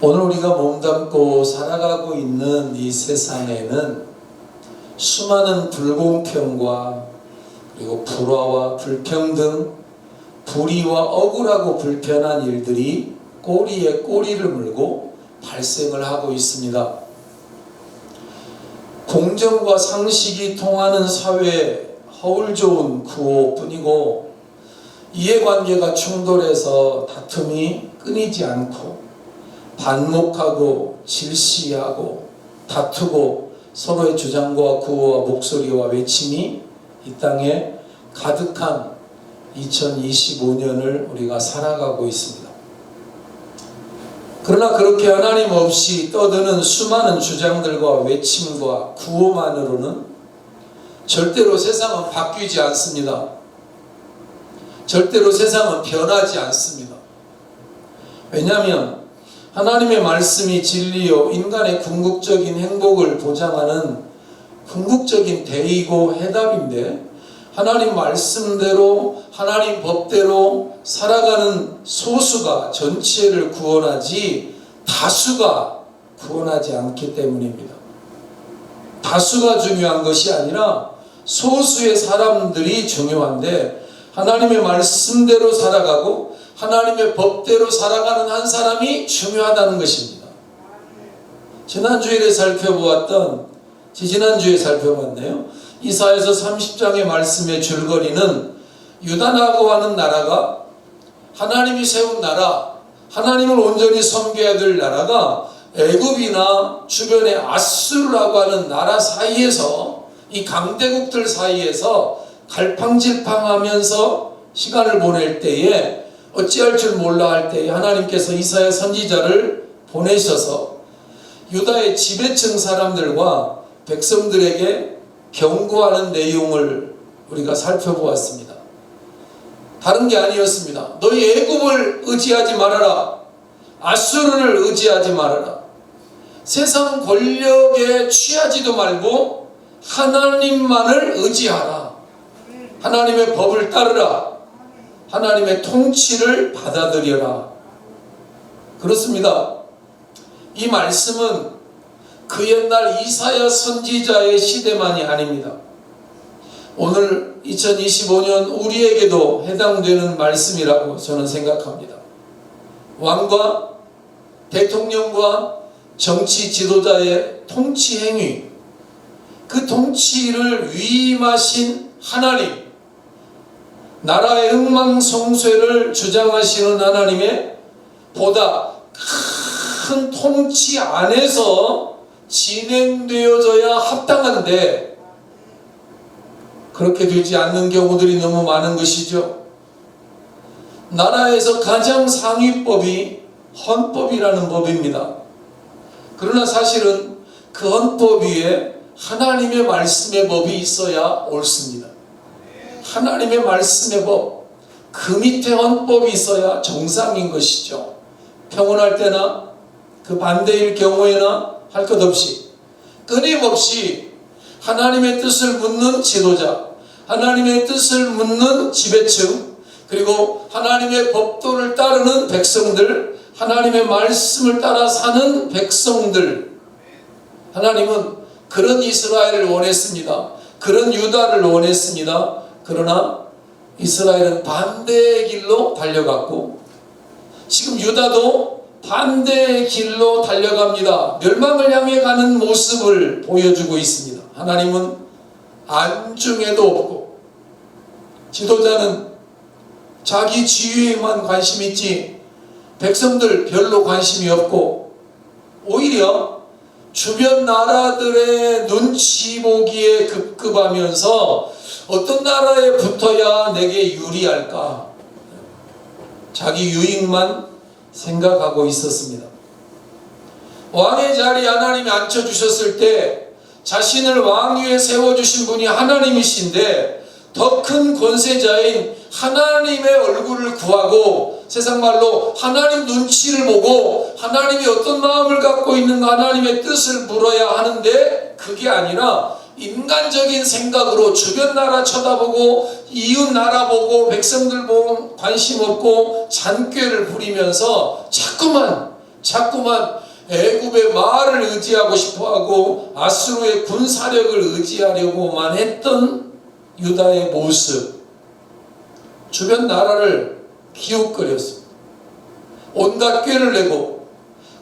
오늘 우리가 몸담고 살아가고 있는 이 세상에는 수많은 불공평과 그리고 불화와 불평등, 불의와 억울하고 불편한 일들이 꼬리에 꼬리를 물고 발생을 하고 있습니다. 공정과 상식이 통하는 사회에 허울 좋은 구호뿐이고 이해관계가 충돌해서 다툼이 끊이지 않고 반목하고 질시하고 다투고 서로의 주장과 구호와 목소리와 외침이 이 땅에 가득한 2025년을 우리가 살아가고 있습니다. 그러나 그렇게 하나님 없이 떠드는 수많은 주장들과 외침과 구호만으로는 절대로 세상은 바뀌지 않습니다. 절대로 세상은 변하지 않습니다. 왜냐하면 하나님의 말씀이 진리요 인간의 궁극적인 행복을 보장하는 궁극적인 대의고 해답인데, 하나님 말씀대로 하나님 법대로 살아가는 소수가 전체를 구원하지 다수가 구원하지 않기 때문입니다. 다수가 중요한 것이 아니라 소수의 사람들이 중요한데, 하나님의 말씀대로 살아가고 하나님의 법대로 살아가는 한 사람이 중요하다는 것입니다. 지난주에 살펴봤네요. 이사야서 30장의 말씀의 줄거리는 유다라고 하는 나라가 하나님이 세운 나라, 하나님을 온전히 섬겨야 될 나라가 애굽이나 주변의 아수르라고 하는 나라 사이에서, 이 강대국들 사이에서 갈팡질팡하면서 시간을 보낼 때에 어찌할 줄 몰라 할 때에 하나님께서 이사야 선지자를 보내셔서 유다의 지배층 사람들과 백성들에게 경고하는 내용을 우리가 살펴보았습니다. 다른 게 아니었습니다. 너희 애굽을 의지하지 말아라. 아수르를 의지하지 말아라. 세상 권력에 취하지도 말고 하나님만을 의지하라. 하나님의 법을 따르라. 하나님의 통치를 받아들여라. 그렇습니다. 이 말씀은 그 옛날 이사야 선지자의 시대만이 아닙니다. 오늘 2025년 우리에게도 해당되는 말씀이라고 저는 생각합니다. 왕과 대통령과 정치 지도자의 통치 행위, 그 통치를 위임하신 하나님, 나라의 흥망성쇠를 주장하시는 하나님의 보다 큰 통치 안에서 진행되어져야 합당한데, 그렇게 되지 않는 경우들이 너무 많은 것이죠. 나라에서 가장 상위법이 헌법이라는 법입니다. 그러나 사실은 그 헌법 위에 하나님의 말씀의 법이 있어야 옳습니다. 하나님의 말씀의 법, 그 밑에 헌법이 있어야 정상인 것이죠. 평온할 때나 그 반대일 경우에나 할 것 없이 끊임없이 하나님의 뜻을 묻는 지도자, 하나님의 뜻을 묻는 지배층, 그리고 하나님의 법도를 따르는 백성들, 하나님의 말씀을 따라 사는 백성들, 하나님은 그런 이스라엘을 원했습니다. 그런 유다를 원했습니다. 그러나 이스라엘은 반대의 길로 달려갔고, 지금 유다도 반대의 길로 달려갑니다. 멸망을 향해 가는 모습을 보여주고 있습니다. 하나님은 안중에도 없고, 지도자는 자기 지위에만 관심이 있지 백성들 별로 관심이 없고, 오히려 주변 나라들의 눈치 보기에 급급하면서 어떤 나라에 붙어야 내게 유리할까, 자기 유익만 생각하고 있었습니다. 왕의 자리에 하나님이 앉혀주셨을 때 자신을 왕 위에 세워주신 분이 하나님이신데, 더 큰 권세자인 하나님의 얼굴을 구하고, 세상 말로 하나님 눈치를 보고 하나님이 어떤 마음을 갖고 있는가, 하나님의 뜻을 물어야 하는데, 그게 아니라 인간적인 생각으로 주변 나라 쳐다보고 이웃 나라 보고 백성들 보고 관심 없고 잔꾀를 부리면서 자꾸만 자꾸만 애굽의 말을 의지하고 싶어하고 아수르의 군사력을 의지하려고만 했던 유다의 모습, 주변 나라를 기웃거렸습니다. 온갖 꾀를 내고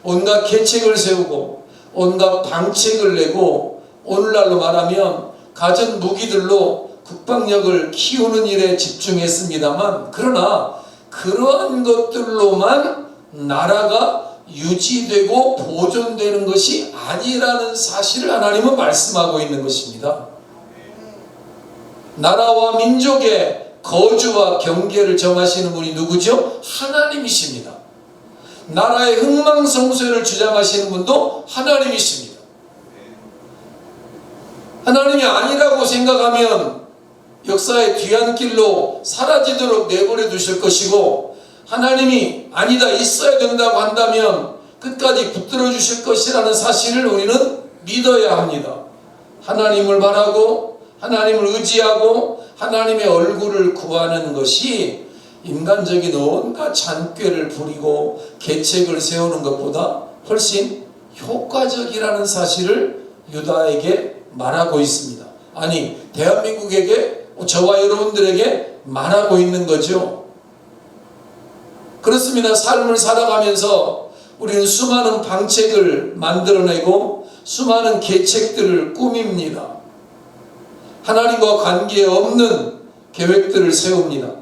온갖 계책을 세우고 온갖 방책을 내고 오늘날로 말하면 가전 무기들로 국방력을 키우는 일에 집중했습니다만, 그러나 그러한 것들로만 나라가 유지되고 보존되는 것이 아니라는 사실을 하나님은 말씀하고 있는 것입니다. 나라와 민족의 거주와 경계를 정하시는 분이 누구죠? 하나님이십니다. 나라의 흥망성쇠를 주장하시는 분도 하나님이십니다. 하나님이 아니라고 생각하면 역사의 뒤안길로 사라지도록 내버려 두실 것이고, 하나님이 아니다 있어야 된다고 한다면 끝까지 붙들어 주실 것이라는 사실을 우리는 믿어야 합니다. 하나님을 바라고 하나님을 의지하고 하나님의 얼굴을 구하는 것이 인간적인 온갖 잔꾀를 부리고 계책을 세우는 것보다 훨씬 효과적이라는 사실을 유다에게 말하고 있습니다. 아니, 대한민국에게, 저와 여러분들에게 말하고 있는 거죠. 그렇습니다. 삶을 살아가면서 우리는 수많은 방책을 만들어내고 수많은 계책들을 꾸밉니다. 하나님과 관계없는 계획들을 세웁니다.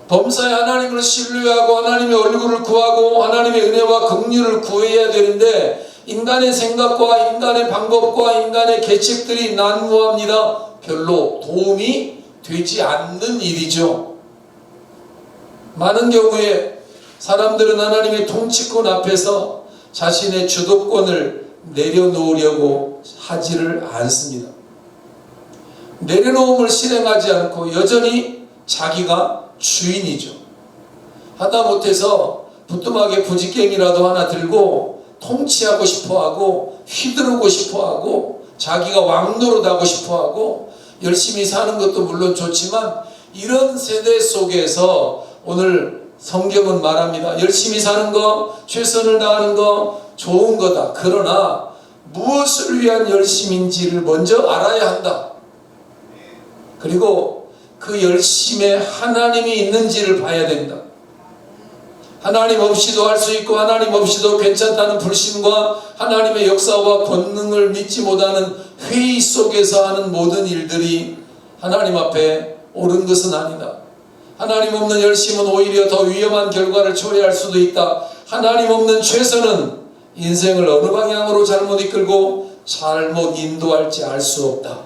범사에 하나님을 신뢰하고 하나님의 얼굴을 구하고 하나님의 은혜와 긍휼을 구해야 되는데, 인간의 생각과 인간의 방법과 인간의 계책들이 난무합니다. 별로 도움이 되지 않는 일이죠. 많은 경우에 사람들은 하나님의 통치권 앞에서 자신의 주도권을 내려놓으려고 하지를 않습니다. 내려놓음을 실행하지 않고 여전히 자기가 주인이죠. 하다못해서 부뚜막에 부지깽이라도 하나 들고 통치하고 싶어하고 휘두르고 싶어하고 자기가 왕노릇하고 싶어하고 열심히 사는 것도 물론 좋지만, 이런 세대 속에서 오늘 성경은 말합니다. 열심히 사는 거, 최선을 다하는 거 좋은 거다. 그러나 무엇을 위한 열심인지를 먼저 알아야 한다. 그리고 그 열심에 하나님이 있는지를 봐야 된다. 하나님 없이도 할 수 있고 하나님 없이도 괜찮다는 불신과 하나님의 역사와 권능을 믿지 못하는 회의 속에서 하는 모든 일들이 하나님 앞에 옳은 것은 아니다. 하나님 없는 열심은 오히려 더 위험한 결과를 초래할 수도 있다. 하나님 없는 최선은 인생을 어느 방향으로 잘못 이끌고 잘못 인도할지 알 수 없다.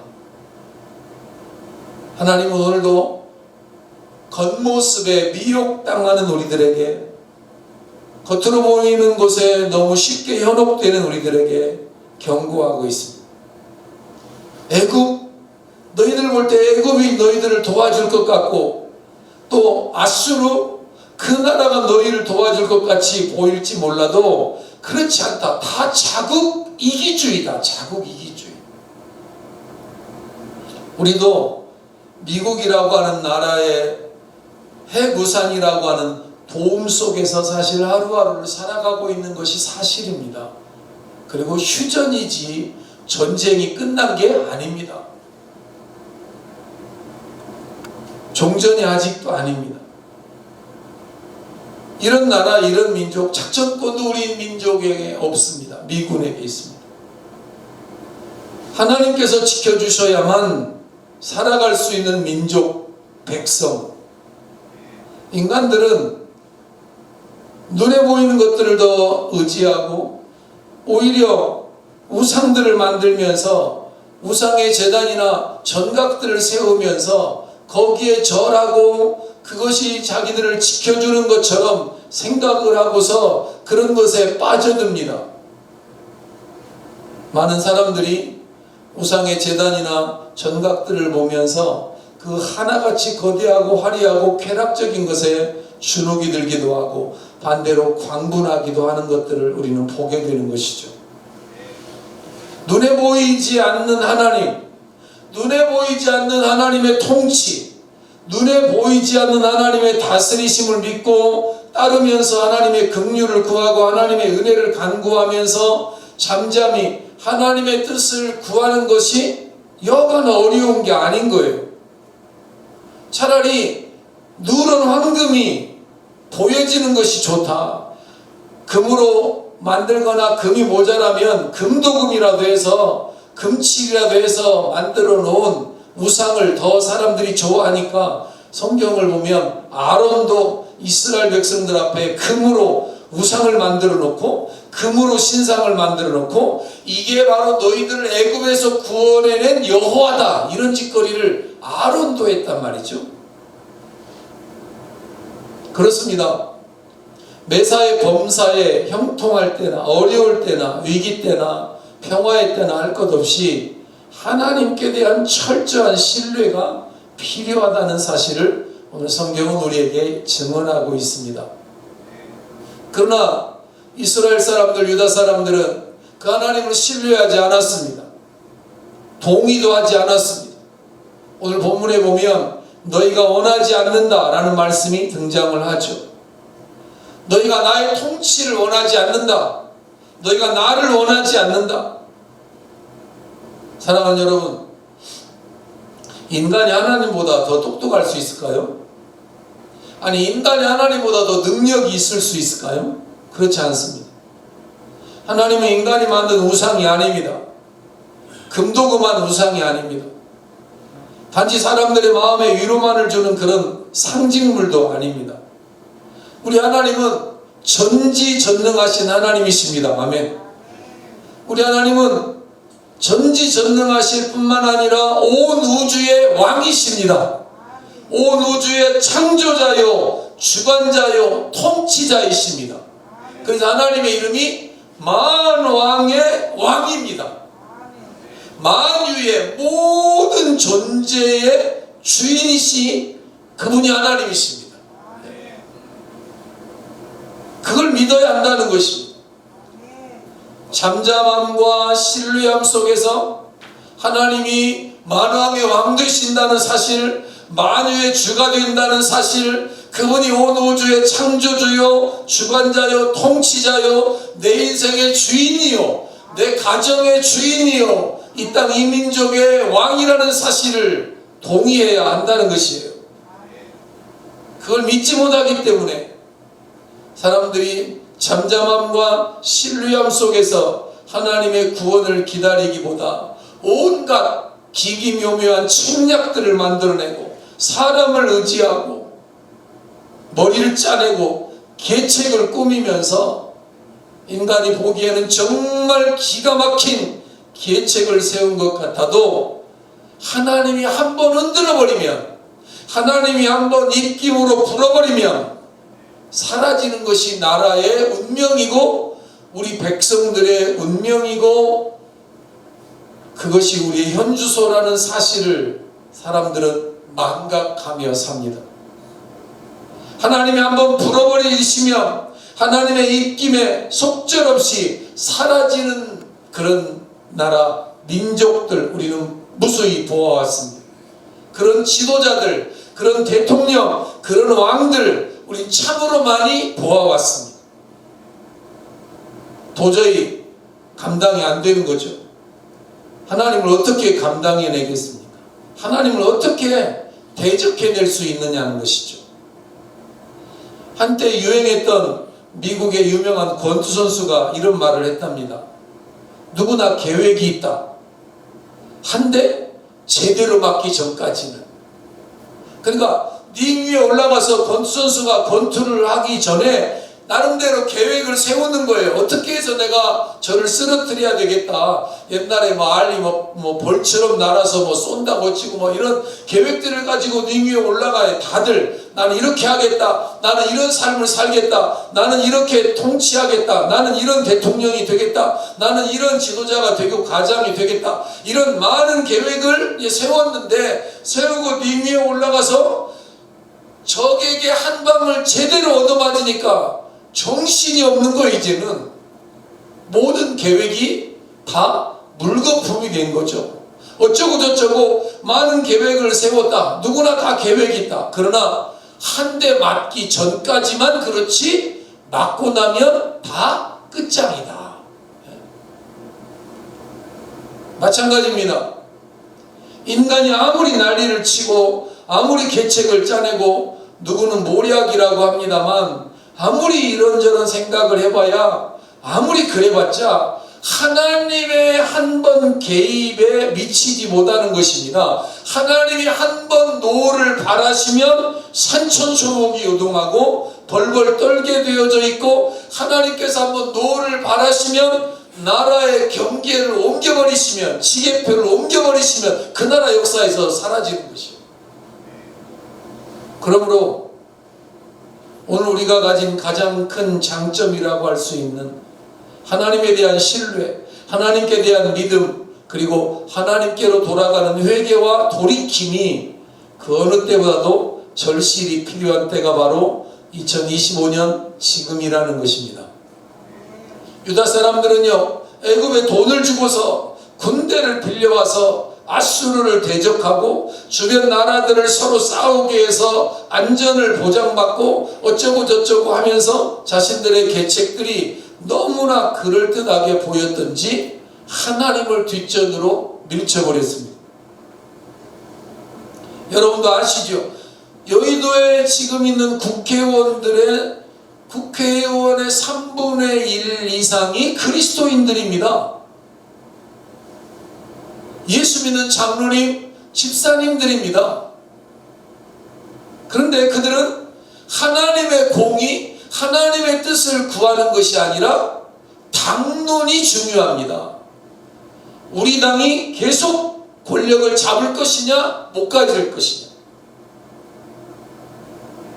하나님은 오늘도 겉모습에 미혹당하는 우리들에게, 겉으로 보이는 곳에 너무 쉽게 현혹되는 우리들에게 경고하고 있습니다. 애굽, 너희들 볼 때 애굽이 너희들을 도와줄 것 같고 또 아수르, 그 나라가 너희를 도와줄 것 같이 보일지 몰라도 그렇지 않다. 다 자국 이기주의다. 자국 이기주의. 우리도 미국이라고 하는 나라의 핵우산이라고 하는 도움 속에서 사실 하루하루를 살아가고 있는 것이 사실입니다. 그리고 휴전이지 전쟁이 끝난 게 아닙니다. 종전이 아직도 아닙니다. 이런 나라, 이런 민족, 작전권도 우리 민족에게 없습니다. 미군에게 있습니다. 하나님께서 지켜주셔야만 살아갈 수 있는 민족, 백성. 인간들은 눈에 보이는 것들을 더 의지하고 오히려 우상들을 만들면서 우상의 제단이나 전각들을 세우면서 거기에 절하고 그것이 자기들을 지켜주는 것처럼 생각을 하고서 그런 것에 빠져듭니다. 많은 사람들이 우상의 제단이나 전각들을 보면서 그 하나같이 거대하고 화려하고 쾌락적인 것에 주눅이 들기도 하고 반대로 광분하기도 하는 것들을 우리는 보게 되는 것이죠. 눈에 보이지 않는 하나님, 눈에 보이지 않는 하나님의 통치, 눈에 보이지 않는 하나님의 다스리심을 믿고 따르면서 하나님의 긍휼을 구하고 하나님의 은혜를 간구하면서 잠잠히 하나님의 뜻을 구하는 것이 여간 어려운 게 아닌 거예요. 차라리 누런 황금이 보여지는 것이 좋다. 금으로 만들거나 금이 모자라면 금도금이라도 해서 금칠이라도 해서 만들어 놓은 우상을 더 사람들이 좋아하니까 성경을 보면 아론도 이스라엘 백성들 앞에 금으로 우상을 만들어 놓고 금으로 신상을 만들어 놓고 이게 바로 너희들을 애굽에서 구원해낸 여호와다 이런 짓거리를 아론도 했단 말이죠. 그렇습니다. 매사에 범사에 형통할 때나 어려울 때나 위기 때나 평화의 때나 할 것 없이 하나님께 대한 철저한 신뢰가 필요하다는 사실을 오늘 성경은 우리에게 증언하고 있습니다. 그러나 이스라엘 사람들, 유다 사람들은 그 하나님을 신뢰하지 않았습니다. 동의도 하지 않았습니다. 오늘 본문에 보면 너희가 원하지 않는다라는 말씀이 등장을 하죠. 너희가 나의 통치를 원하지 않는다. 너희가 나를 원하지 않는다. 사랑하는 여러분, 인간이 하나님보다 더 똑똑할 수 있을까요? 아니, 인간이 하나님보다 더 능력이 있을 수 있을까요? 그렇지 않습니다. 하나님은 인간이 만든 우상이 아닙니다. 금도금한 우상이 아닙니다. 단지 사람들의 마음에 위로만을 주는 그런 상징물도 아닙니다. 우리 하나님은 전지전능하신 하나님이십니다. 아멘. 우리 하나님은 전지전능하실 뿐만 아니라 온 우주의 왕이십니다. 온 우주의 창조자요, 주관자요, 통치자이십니다. 그래서 하나님의 이름이 만왕의 왕입니다. 만유의 모든 존재의 주인이시 그분이 하나님이십니다. 그걸 믿어야 한다는 것입니다. 잠잠함과 신뢰함 속에서 하나님이 만왕의 왕 되신다는 사실, 만유의 주가 된다는 사실, 그분이 온 우주의 창조주요, 주관자요, 통치자요, 내 인생의 주인이요, 내 가정의 주인이요, 이 땅 이 민족의 왕이라는 사실을 동의해야 한다는 것이에요. 그걸 믿지 못하기 때문에 사람들이 잠잠함과 신뢰함 속에서 하나님의 구원을 기다리기보다 온갖 기기묘묘한 책략들을 만들어내고 사람을 의지하고 머리를 짜내고 계책을 꾸미면서 인간이 보기에는 정말 기가 막힌 계책을 세운 것 같아도 하나님이 한번 흔들어버리면, 하나님이 한번 입김으로 불어버리면 사라지는 것이 나라의 운명이고 우리 백성들의 운명이고 그것이 우리의 현주소라는 사실을 사람들은 망각하며 삽니다. 하나님이 한번 불어버리시면 하나님의 입김에 속절없이 사라지는 그런 나라, 민족들 우리는 무수히 보아왔습니다. 그런 지도자들, 그런 대통령, 그런 왕들 우리 참으로 많이 보아왔습니다. 도저히 감당이 안 되는 거죠. 하나님을 어떻게 감당해내겠습니까? 하나님을 어떻게 대적해낼 수 있느냐는 것이죠. 한때 유행했던 미국의 유명한 권투 선수가 이런 말을 했답니다. 누구나 계획이 있다. 한데 제대로 맞기 전까지는. 그러니까 링 위에 올라가서 권투 선수가 권투를 하기 전에 나름대로 계획을 세우는 거예요. 어떻게 해서 내가 저를 쓰러뜨려야 되겠다. 옛날에 알이 벌처럼 날아서 쏜다고 치고 이런 계획들을 가지고 링 위에 올라가요. 다들 나는 이렇게 하겠다. 나는 이런 삶을 살겠다. 나는 이렇게 통치하겠다. 나는 이런 대통령이 되겠다. 나는 이런 지도자가 되고 가장이 되겠다. 이런 많은 계획을 세웠는데 세우고 링 위에 올라가서 적에게 한 방을 제대로 얻어맞으니까 정신이 없는 거. 이제는 모든 계획이 다 물거품이 된 거죠. 어쩌고 저쩌고 많은 계획을 세웠다. 누구나 다 계획이 있다. 그러나 한 대 맞기 전까지만 그렇지 맞고 나면 다 끝장이다. 마찬가지입니다. 인간이 아무리 난리를 치고 아무리 계책을 짜내고 누구는 모략이라고 합니다만 아무리 이런저런 생각을 해봐야 아무리 그래봤자 하나님의 한 번 개입에 미치지 못하는 것입니다. 하나님이 한 번 노를 바라시면 산천초목이 요동하고 벌벌 떨게 되어져 있고 하나님께서 한 번 노를 바라시면 나라의 경계를 옮겨버리시면 지게표를 옮겨버리시면 그 나라 역사에서 사라지는 것이에요. 그러므로 오늘 우리가 가진 가장 큰 장점이라고 할 수 있는 하나님에 대한 신뢰, 하나님께 대한 믿음, 그리고 하나님께로 돌아가는 회개와 돌이킴이 그 어느 때보다도 절실히 필요한 때가 바로 2025년 지금이라는 것입니다. 유다 사람들은요, 애굽에 돈을 주고서 군대를 빌려와서 아수르를 대적하고 주변 나라들을 서로 싸우게 해서 안전을 보장받고 어쩌고 저쩌고 하면서 자신들의 계책들이 너무나 그럴듯하게 보였던지 하나님을 뒷전으로 밀쳐버렸습니다. 여러분도 아시죠? 여의도에 지금 있는 국회의원의 3분의 1 이상이 그리스도인들입니다. 예수 믿는 장로님, 집사님들입니다. 그런데 그들은 하나님의 공의, 하나님의 뜻을 구하는 것이 아니라 당론이 중요합니다. 우리 당이 계속 권력을 잡을 것이냐, 못 가질 것이냐,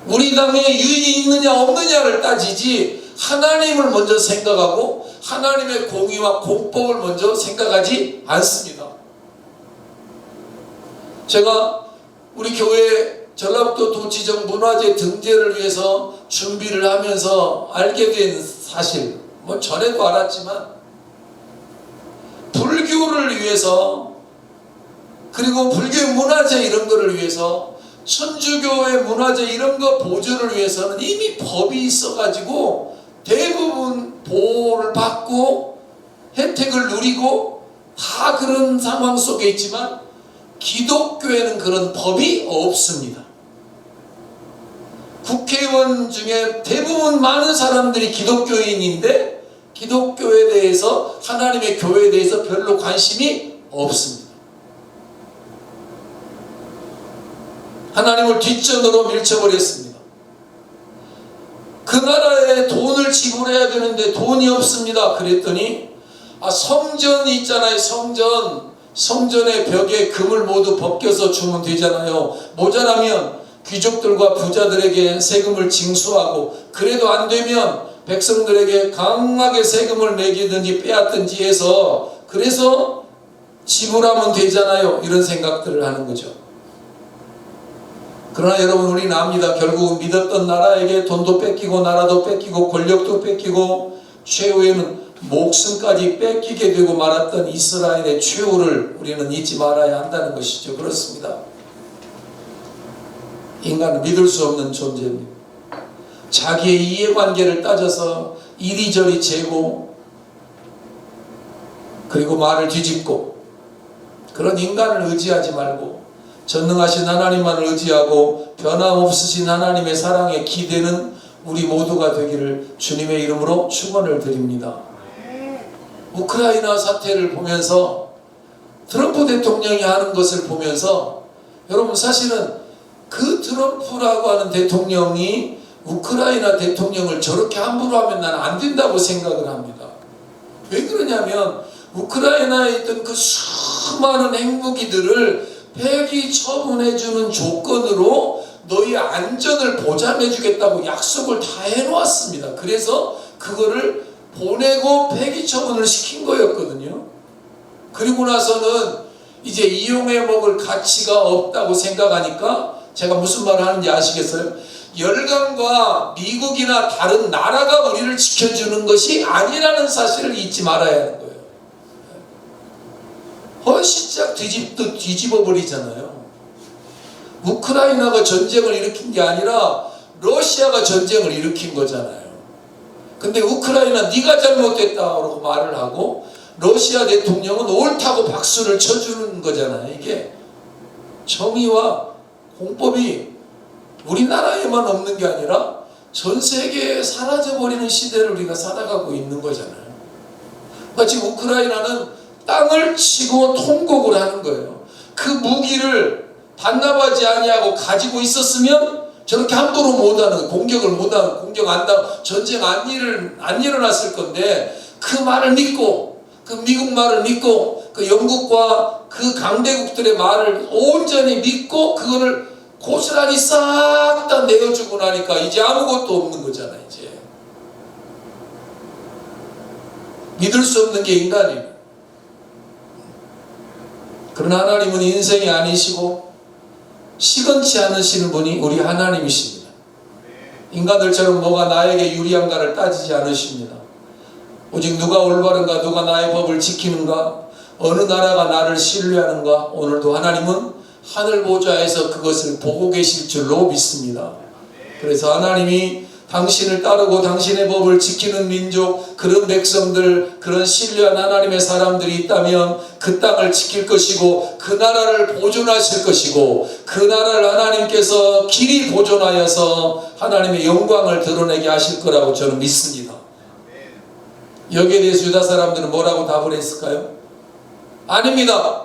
우리 당에 유익이 있느냐 없느냐를 따지지 하나님을 먼저 생각하고 하나님의 공의와 공법을 먼저 생각하지 않습니다. 제가 우리 교회 전라북도 도지정 문화재 등재를 위해서 준비를 하면서 알게 된 사실, 전에도 알았지만 불교를 위해서, 그리고 불교의 문화재 이런 거를 위해서, 천주교의 문화재 이런 거 보존을 위해서는 이미 법이 있어가지고 대부분 보호를 받고 혜택을 누리고 다 그런 상황 속에 있지만 기독교에는 그런 법이 없습니다. 국회의원 중에 대부분 많은 사람들이 기독교인인데 기독교에 대해서, 하나님의 교회에 대해서 별로 관심이 없습니다. 하나님을 뒷전으로 밀쳐버렸습니다. 그 나라에 돈을 지불해야 되는데 돈이 없습니다. 그랬더니 성전이 있잖아요. 성전의 벽에 금을 모두 벗겨서 주면 되잖아요. 모자라면 귀족들과 부자들에게 세금을 징수하고, 그래도 안 되면 백성들에게 강하게 세금을 매기든지 빼앗든지 해서, 그래서 지불하면 되잖아요. 이런 생각들을 하는 거죠. 그러나 여러분, 우리는 압니다. 결국은 믿었던 나라에게 돈도 뺏기고 나라도 뺏기고 권력도 뺏기고 최후에는 목숨까지 뺏기게 되고 말았던 이스라엘의 최후를 우리는 잊지 말아야 한다는 것이죠. 그렇습니다. 인간은 믿을 수 없는 존재입니다. 자기의 이해관계를 따져서 이리저리 재고, 그리고 말을 뒤집고, 그런 인간을 의지하지 말고 전능하신 하나님만을 의지하고 변함없으신 하나님의 사랑에 기대는 우리 모두가 되기를 주님의 이름으로 축원을 드립니다. 우크라이나 사태를 보면서, 트럼프 대통령이 하는 것을 보면서, 여러분 사실은 그 트럼프라고 하는 대통령이 우크라이나 대통령을 저렇게 함부로 하면 나는 안 된다고 생각을 합니다. 왜 그러냐면 우크라이나에 있던 그 수많은 핵무기들을 폐기 처분해주는 조건으로 너희 안전을 보장해주겠다고 약속을 다 해놓았습니다. 그래서 그거를 보내고 폐기 처분을 시킨 거였거든요. 그리고 나서는 이제 이용해 먹을 가치가 없다고 생각하니까, 제가 무슨 말을 하는지 아시겠어요? 열강과 미국이나 다른 나라가 우리를 지켜주는 것이 아니라는 사실을 잊지 말아야 하는 거예요. 훨씬 뒤집어 버리잖아요. 우크라이나가 전쟁을 일으킨 게 아니라 러시아가 전쟁을 일으킨 거잖아요. 근데 우크라이나 네가 잘못됐다고 말을 하고 러시아 대통령은 옳다고 박수를 쳐주는 거잖아요. 이게 정의와 공법이 우리나라에만 없는 게 아니라 전 세계에 사라져버리는 시대를 우리가 살아가고 있는 거잖아요. 마치 우크라이나는 땅을 치고 통곡을 하는 거예요. 그 무기를 반납하지 아니하고 가지고 있었으면 저렇게 함부로 못하는, 공격을 못하는, 공격 안 당, 전쟁 안 일어났을 건데, 그 말을 믿고, 그 미국 말을 믿고, 그 영국과 그 강대국들의 말을 온전히 믿고, 그거를 고스란히 싹 다 내어주고 나니까 이제 아무것도 없는 거잖아, 이제. 믿을 수 없는 게 인간이에요. 그러나 하나님은 인생이 아니시고, 시건치 않으시는 분이 우리 하나님이십니다. 인간들처럼 뭐가 나에게 유리한가를 따지지 않으십니다. 오직 누가 올바른가, 누가 나의 법을 지키는가, 어느 나라가 나를 신뢰하는가, 오늘도 하나님은 하늘 보좌에서 그것을 보고 계실 줄로 믿습니다. 그래서 하나님이 당신을 따르고 당신의 법을 지키는 민족, 그런 백성들, 그런 신뢰한 하나님의 사람들이 있다면 그 땅을 지킬 것이고 그 나라를 보존하실 것이고 그 나라를 하나님께서 길이 보존하여서 하나님의 영광을 드러내게 하실 거라고 저는 믿습니다. 여기에 대해서 유다 사람들은 뭐라고 답을 했을까요? 아닙니다.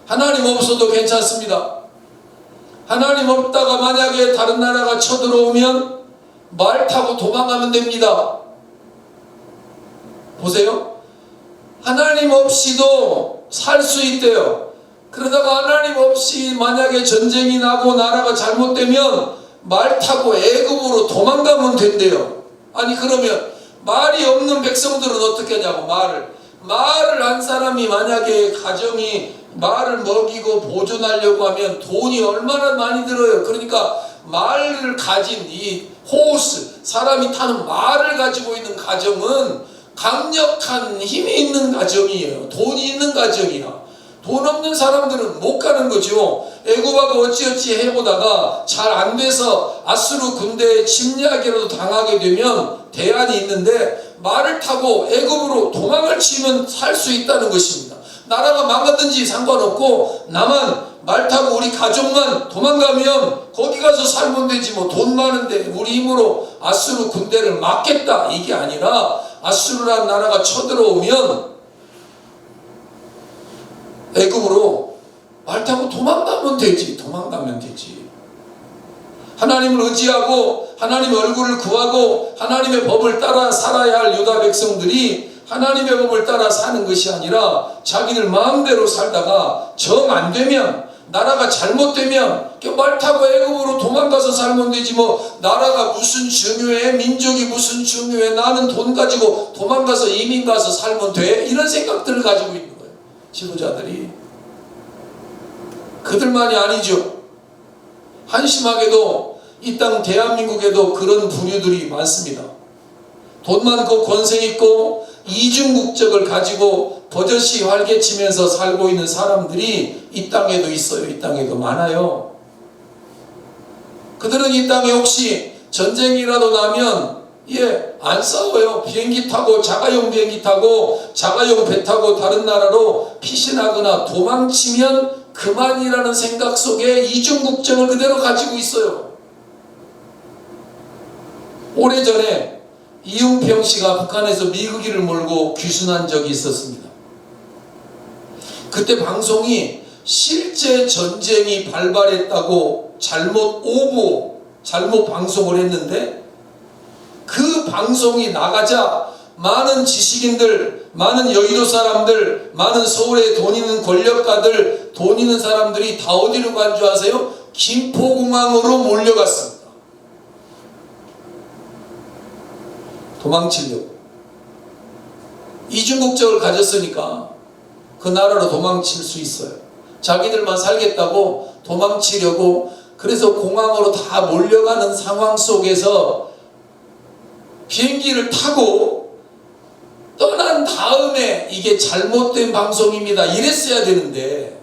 하나님 없어도 괜찮습니다. 하나님 없다가 만약에 다른 나라가 쳐들어오면 말 타고 도망가면 됩니다. 보세요. 하나님 없이도 살 수 있대요. 그러다가 하나님 없이 만약에 전쟁이 나고 나라가 잘못되면 말 타고 애굽으로 도망가면 된대요. 아니 그러면 말이 없는 백성들은 어떻게 하냐고. 말을 한 사람이 만약에 가정이 말을 먹이고 보존하려고 하면 돈이 얼마나 많이 들어요. 그러니까 말을 가진 이 호스, 사람이 타는 말을 가지고 있는 가정은 강력한 힘이 있는 가정이에요. 돈이 있는 가정이야. 돈 없는 사람들은 못 가는 거죠. 애굽하고 어찌어찌 해보다가 잘 안 돼서 아수르 군대에 침략이라도 당하게 되면 대안이 있는데 말을 타고 애굽으로 도망을 치면 살 수 있다는 것입니다. 나라가 망하든지 상관없고 나만 말 타고 우리 가족만 도망가면 거기 가서 살면 되지 뭐. 돈 많은데 우리 힘으로 아수르 군대를 막겠다 이게 아니라 아수르라는 나라가 쳐들어오면 애굽으로 말 타고 도망가면 되지. 하나님을 의지하고 하나님의 얼굴을 구하고 하나님의 법을 따라 살아야 할 유다 백성들이 하나님의 법을 따라 사는 것이 아니라 자기들 마음대로 살다가 정 안 되면, 나라가 잘못되면 말 타고 애굽으로 도망가서 살면 되지 뭐. 나라가 무슨 중요해, 민족이 무슨 중요해, 나는 돈 가지고 도망가서 이민 가서 살면 돼, 이런 생각들을 가지고 있는 거예요, 지도자들이. 그들만이 아니죠. 한심하게도 이 땅 대한민국에도 그런 부류들이 많습니다. 돈 많고 권세 있고 이중국적을 가지고 버젓이 활개치면서 살고 있는 사람들이 이 땅에도 있어요. 이 땅에도 많아요. 그들은 이 땅에 혹시 전쟁이라도 나면 안 싸워요. 비행기 타고, 자가용 비행기 타고 자가용 배 타고 다른 나라로 피신하거나 도망치면 그만이라는 생각 속에 이중국적을 그대로 가지고 있어요. 오래전에 이웅평 씨가 북한에서 미국인을 몰고 귀순한 적이 있었습니다. 그때 방송이 실제 전쟁이 발발했다고 잘못 방송을 했는데, 그 방송이 나가자 많은 지식인들, 많은 여의도 사람들, 많은 서울에 돈 있는 권력가들, 돈 있는 사람들이 다 어디로 간 줄 아세요? 김포공항으로 몰려갔습니다. 도망치려고. 이중국적을 가졌으니까 그 나라로 도망칠 수 있어요. 자기들만 살겠다고 도망치려고. 그래서 공항으로 다 몰려가는 상황 속에서 비행기를 타고 떠난 다음에 이게 잘못된 방송입니다, 이랬어야 되는데,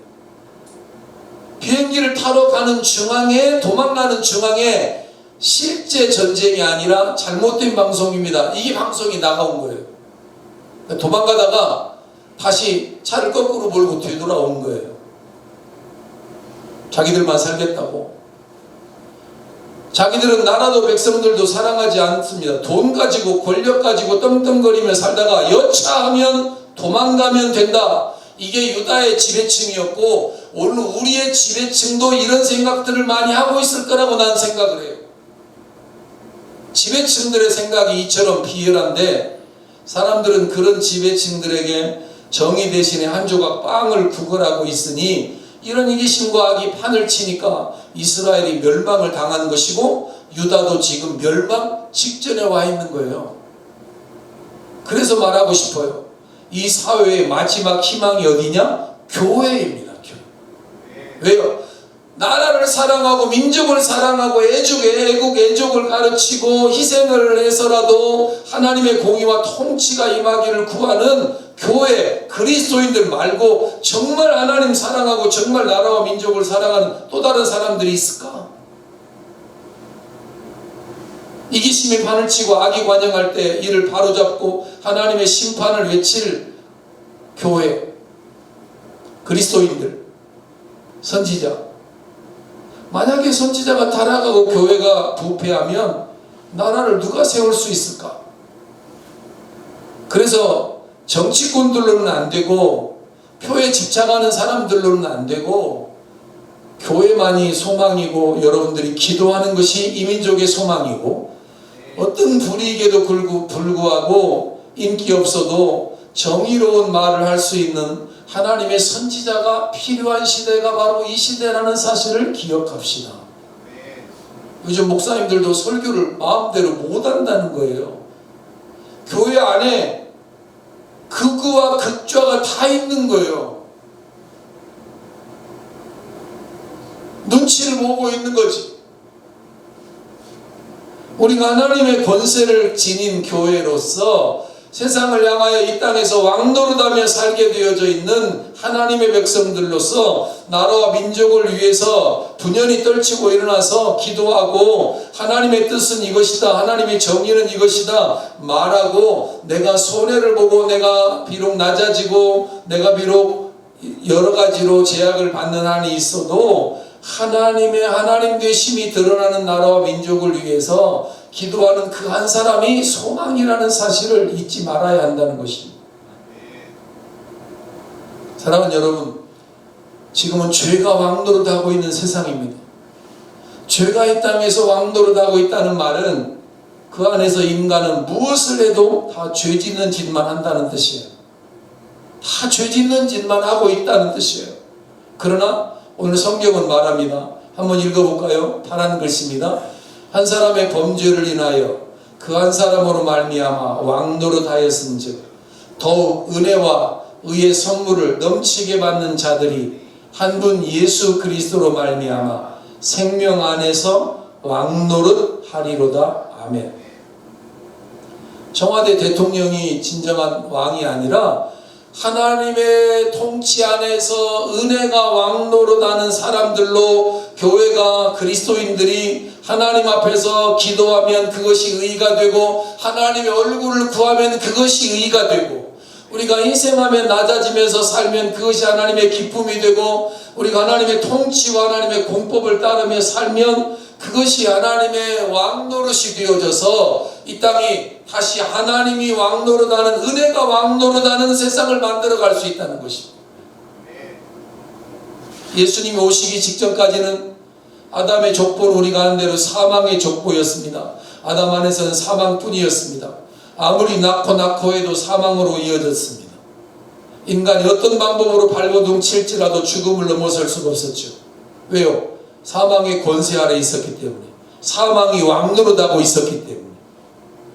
비행기를 타러 가는 중앙에, 도망가는 중앙에 실제 전쟁이 아니라 잘못된 방송입니다. 이게 방송이 나가온 거예요. 도망가다가 다시 차를 거꾸로 몰고 뒤돌아온 거예요. 자기들만 살겠다고. 자기들은 나라도 백성들도 사랑하지 않습니다. 돈 가지고 권력 가지고 떵떵거리며 살다가 여차하면 도망가면 된다. 이게 유다의 지배층이었고 오늘 우리의 지배층도 이런 생각들을 많이 하고 있을 거라고 난 생각을 해요. 지배층들의 생각이 이처럼 비열한데 사람들은 그런 지배층들에게 정의 대신에 한 조각 빵을 구걸하고 있으니 이런 이기심과 악이 판을 치니까 이스라엘이 멸망을 당한 것이고 유다도 지금 멸망 직전에 와 있는 거예요. 그래서 말하고 싶어요. 이 사회의 마지막 희망이 어디냐? 교회입니다. 교회. 왜요? 나라를 사랑하고 민족을 사랑하고 애국을 가르치고 희생을 해서라도 하나님의 공의와 통치가 임하기를 구하는 교회, 그리스도인들 말고 정말 하나님 사랑하고 정말 나라와 민족을 사랑하는 또 다른 사람들이 있을까? 이기심이 판을 치고 악이 관영할 때 이를 바로잡고 하나님의 심판을 외칠 교회, 그리스도인들, 선지자. 만약에 선지자가 타락하고 교회가 부패하면 나라를 누가 세울 수 있을까? 그래서 정치꾼들로는 안 되고 표에 집착하는 사람들로는 안 되고 교회만이 소망이고 여러분들이 기도하는 것이 이 민족의 소망이고 어떤 불이익에도 불구하고 인기 없어도 정의로운 말을 할 수 있는 하나님의 선지자가 필요한 시대가 바로 이 시대라는 사실을 기억합시다. 요즘 목사님들도 설교를 마음대로 못한다는 거예요. 교회 안에 극우와 극좌가 다 있는 거예요. 눈치를 보고 있는 거지. 우리가 하나님의 권세를 지닌 교회로서 세상을 향하여 이 땅에서 왕노릇하며 살게 되어져 있는 하나님의 백성들로서 나라와 민족을 위해서 분연히 떨치고 일어나서 기도하고 하나님의 뜻은 이것이다, 하나님의 정의는 이것이다 말하고 내가 손해를 보고 내가 비록 낮아지고 내가 비록 여러 가지로 제약을 받는 한이 있어도 하나님의 하나님 되심이 드러나는 나라와 민족을 위해서 기도하는 그 한 사람이 소망이라는 사실을 잊지 말아야 한다는 것입니다. 사랑하는 여러분, 지금은 죄가 왕노릇하고 있는 세상입니다. 죄가 이 땅에서 왕노릇하고 있다는 말은 그 안에서 인간은 무엇을 해도 다 죄 짓는 짓만 한다는 뜻이에요. 다 죄 짓는 짓만 하고 있다는 뜻이에요. 그러나 오늘 성경은 말합니다. 한번 읽어볼까요? 파란 글씨입니다. 한 사람의 범죄를 인하여 그 한 사람으로 말미암아 왕노릇하였은즉 더욱 은혜와 의의 선물을 넘치게 받는 자들이 한 분 예수 그리스도로 말미암아 생명 안에서 왕노릇하리로다. 아멘. 청와대 대통령이 진정한 왕이 아니라 하나님의 통치 안에서 은혜가 왕노릇하는 사람들로 교회가 그리스도인들이 하나님 앞에서 기도하면 그것이 의가 되고 하나님의 얼굴을 구하면 그것이 의가 되고 우리가 인생하며 낮아지면서 살면 그것이 하나님의 기쁨이 되고 우리가 하나님의 통치와 하나님의 공법을 따르며 살면 그것이 하나님의 왕노릇이 되어져서 이 땅이 다시 하나님이 왕노릇하는 은혜가 왕노릇하는 세상을 만들어갈 수 있다는 것입니다. 예수님이 오시기 직전까지는 아담의 족보는 우리가 아는 대로 사망의 족보였습니다. 아담 안에서는 사망뿐이었습니다. 아무리 낳고 해도 사망으로 이어졌습니다. 인간이 어떤 방법으로 발버둥 칠지라도 죽음을 넘어설 수가 없었죠. 왜요? 사망의 권세 아래 있었기 때문에, 사망이 왕노릇하고 있었기 때문에.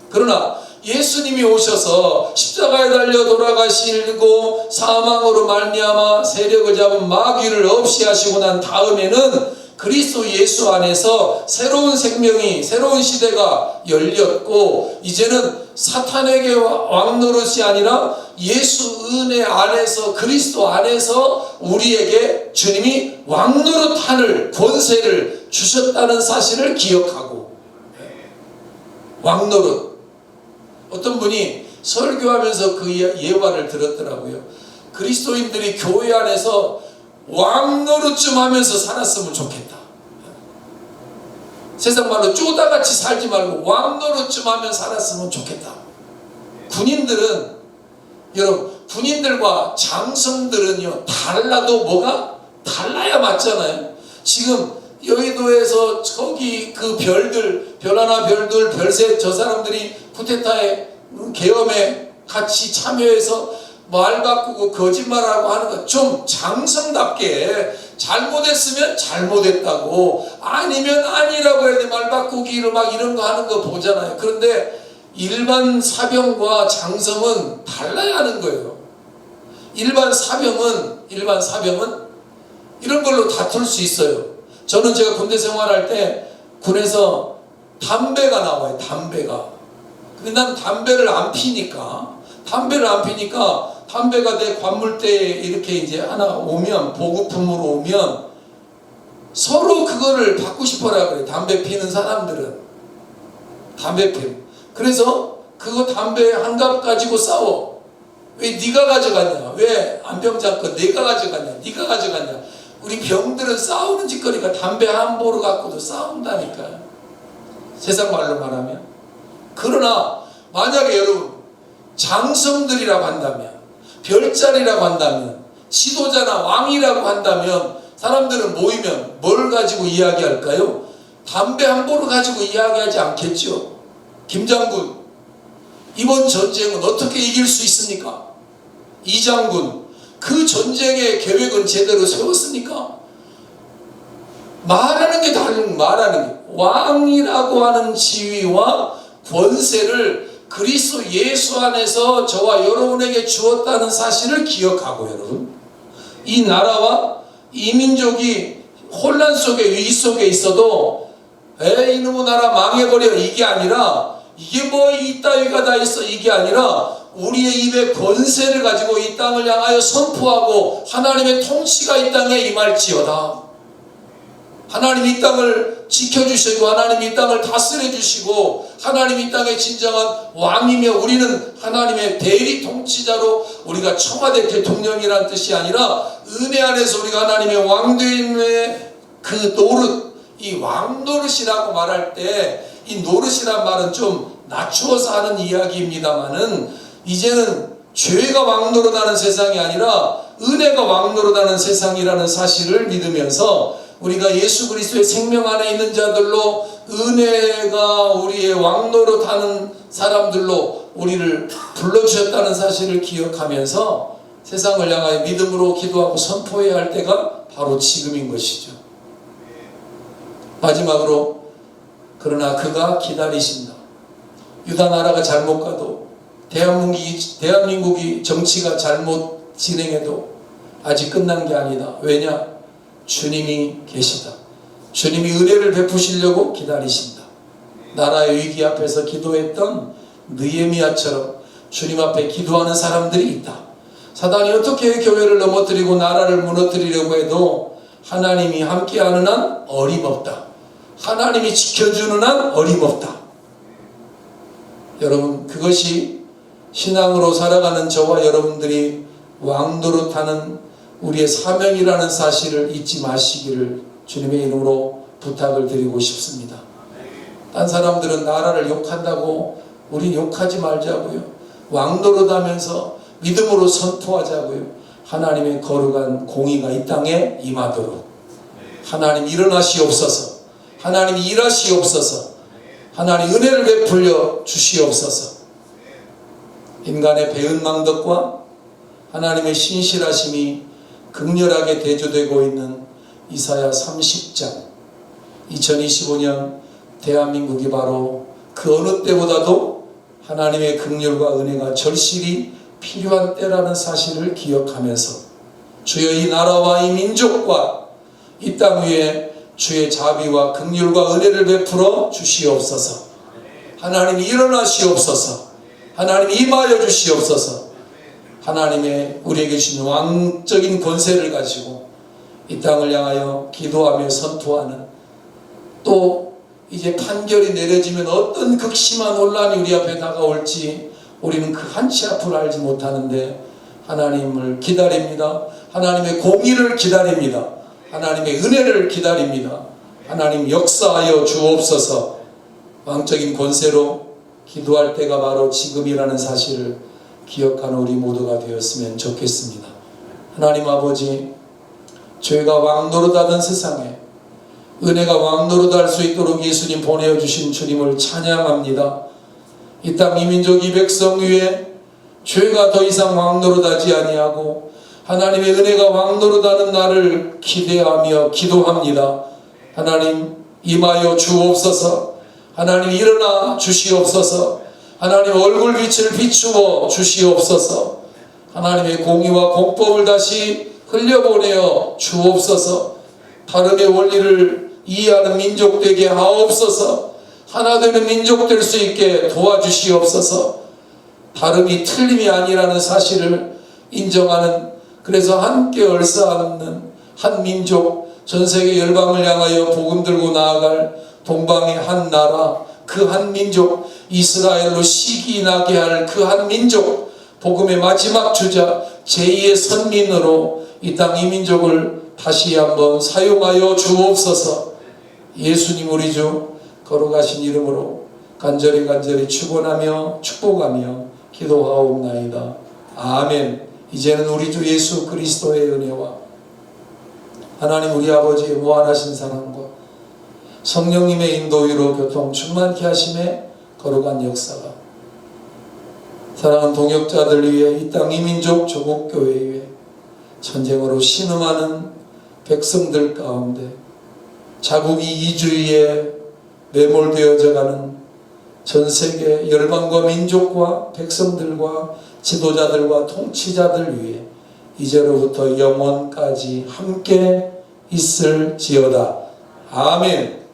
그러나 예수님이 오셔서 십자가에 달려 돌아가시고 사망으로 말미암아 세력을 잡은 마귀를 없이 하시고 난 다음에는 그리스도 예수 안에서 새로운 생명이, 새로운 시대가 열렸고, 이제는 사탄에게 왕노릇이 아니라 예수 은혜 안에서, 그리스도 안에서 우리에게 주님이 왕노릇하는 권세를 주셨다는 사실을 기억하고, 왕노릇. 어떤 분이 설교하면서 그 예화를 들었더라고요. 그리스도인들이 교회 안에서 왕노릇 좀 하면서 살았으면 좋겠다. 세상 말로 쪼다같이 살지 말고 왕노릇 좀 하면서 살았으면 좋겠다. 군인들은, 여러분, 군인들과 장성들은요, 달라도 뭐가? 달라야 맞잖아요. 지금 여의도에서 저기 그 별들, 별하나 별들, 별셋, 저 사람들이 쿠데타에, 계엄에 같이 참여해서 말 바꾸고 거짓말하고 하는 거 좀 장성답게, 잘못했으면 잘못했다고, 아니면 아니라고 해야 돼. 말 바꾸기를 막 이런 거 하는 거 보잖아요. 그런데 일반 사병과 장성은 달라야 하는 거예요. 일반 사병은 이런 걸로 다툴 수 있어요. 저는 제가 군대 생활할 때 군에서 담배가 나와요. 담배가. 근데 난 담배를 안 피니까 담배가 내 관물대에 이렇게 이제 하나 오면, 보급품으로 오면 서로 그거를 받고 싶어라 그래. 담배 피는 사람들은 담배 피우. 그래서 그거 담배 한 갑 가지고 싸워. 왜 네가 가져갔냐? 왜 안병장 거 네가 가져갔냐? 네가 가져갔냐? 우리 병들은 싸우는 짓거리가 담배 한 보루 갖고도 싸운다니까요. 세상 말로 말하면. 그러나 만약에 여러분 장성들이라고 한다면, 별자리라고 한다면, 지도자나 왕이라고 한다면 사람들은 모이면 뭘 가지고 이야기할까요? 담배 한 보루 가지고 이야기하지 않겠죠. 김장군, 이번 전쟁은 어떻게 이길 수 있습니까? 이장군, 그 전쟁의 계획은 제대로 세웠습니까? 말하는 게 다른, 말하는 게, 왕이라고 하는 지위와 권세를 그리스도 예수 안에서 저와 여러분에게 주었다는 사실을 기억하고, 여러분, 이 나라와 이 민족이 혼란 속에, 위기 속에 있어도 에이 이놈의 나라 망해버려, 이게 아니라, 이게 뭐 이따위가 다 있어, 이게 아니라 우리의 입에 권세를 가지고 이 땅을 향하여 선포하고 하나님의 통치가 이 땅에 임할지어다. 하나님이 이 땅을 지켜주시고 하나님이 이 땅을 다스려 주시고 하나님이 이 땅의 진정한 왕이며, 우리는 하나님의 대리 통치자로, 우리가 청와대 대통령이란 뜻이 아니라 은혜 안에서 우리가 하나님의 왕됨의 그 노릇, 이 왕노릇이라고 말할 때 이 노릇이란 말은 좀 낮추어서 하는 이야기입니다만은, 이제는 죄가 왕노릇하는 세상이 아니라 은혜가 왕노릇하는 세상이라는 사실을 믿으면서 우리가 예수 그리스도의 생명 안에 있는 자들로, 은혜가 우리의 왕노릇하는 사람들로 우리를 불러주셨다는 사실을 기억하면서 세상을 향하여 믿음으로 기도하고 선포해야 할 때가 바로 지금인 것이죠. 마지막으로, 그러나 그가 기다리신다. 유다 나라가 잘못 가도, 대한민국이 정치가 잘못 진행해도 아직 끝난 게 아니다. 왜냐? 주님이 계시다. 주님이 은혜를 베푸시려고 기다리신다. 나라의 위기 앞에서 기도했던 느헤미야처럼 주님 앞에 기도하는 사람들이 있다. 사단이 어떻게 교회를 넘어뜨리고 나라를 무너뜨리려고 해도 하나님이 함께하는 한 어림없다. 하나님이 지켜주는 한 어림없다. 여러분, 그것이 신앙으로 살아가는 저와 여러분들이 왕노릇하는 우리의 사명이라는 사실을 잊지 마시기를 주님의 이름으로 부탁을 드리고 싶습니다. 딴 사람들은 나라를 욕한다고 우리 욕하지 말자고요. 왕노릇하면서 믿음으로 선포하자고요. 하나님의 거룩한 공의가 이 땅에 임하도록 하나님 일어나시옵소서. 하나님 일하시옵소서. 하나님 은혜를 베풀려 주시옵소서. 인간의 배은망덕과 하나님의 신실하심이 극렬하게 대조되고 있는 이사야 30장, 2025년 대한민국이 바로 그 어느 때보다도 하나님의 긍휼과 은혜가 절실히 필요한 때라는 사실을 기억하면서 주여 이 나라와 이 민족과 이 땅 위에 주의 자비와 긍휼과 은혜를 베풀어 주시옵소서. 하나님 일어나시옵소서. 하나님 임하여 주시옵소서. 하나님의 우리에게 주신 왕적인 권세를 가지고 이 땅을 향하여 기도하며 선포하는, 또 이제 판결이 내려지면 어떤 극심한 혼란이 우리 앞에 다가올지 우리는 그 한치 앞을 알지 못하는데 하나님을 기다립니다. 하나님의 공의를 기다립니다. 하나님의 은혜를 기다립니다. 하나님 역사하여 주옵소서. 왕적인 권세로 기도할 때가 바로 지금이라는 사실을 기억하는 우리 모두가 되었으면 좋겠습니다. 하나님 아버지, 죄가 왕노릇하던 세상에 은혜가 왕노릇할 수 있도록 예수님 보내주신 주님을 찬양합니다. 이 땅 이민족 이 백성 위에 죄가 더 이상 왕노릇하지 아니하고 하나님의 은혜가 왕노릇하는 날을 기대하며 기도합니다. 하나님 임하여 주옵소서. 하나님 일어나 주시옵소서. 하나님 얼굴빛을 비추어 주시옵소서. 하나님의 공의와 공법을 다시 흘려보내어 주옵소서. 다름의 원리를 이해하는 민족 되게 하옵소서. 하나 되는 민족 될 수 있게 도와주시옵소서. 다름이 틀림이 아니라는 사실을 인정하는, 그래서 함께 얼싸안는 한 민족, 전세계 열방을 향하여 복음 들고 나아갈 동방의 한 나라, 그 한 민족, 이스라엘로 시기 나게 할 그 한 민족, 복음의 마지막 주자 제2의 선민으로 이 땅 이 민족을 다시 한번 사용하여 주옵소서. 예수님 우리 주 걸어가신 이름으로 간절히 축원하며 축복하며 기도하옵나이다. 아멘. 이제는 우리 주 예수 그리스도의 은혜와 하나님 우리 아버지의 무한하신 사랑과 성령님의 인도위로 교통 충만케 하심에 거룩한 역사가 사랑하는 동역자들 위해 이 땅 이민족 조국교회 위에 전쟁으로 신음하는 백성들 가운데 자국이 이주의에 매몰되어져 가는 전세계 열방과 민족과 백성들과 지도자들과 통치자들 위해 이제로부터 영원까지 함께 있을지어다. 아멘.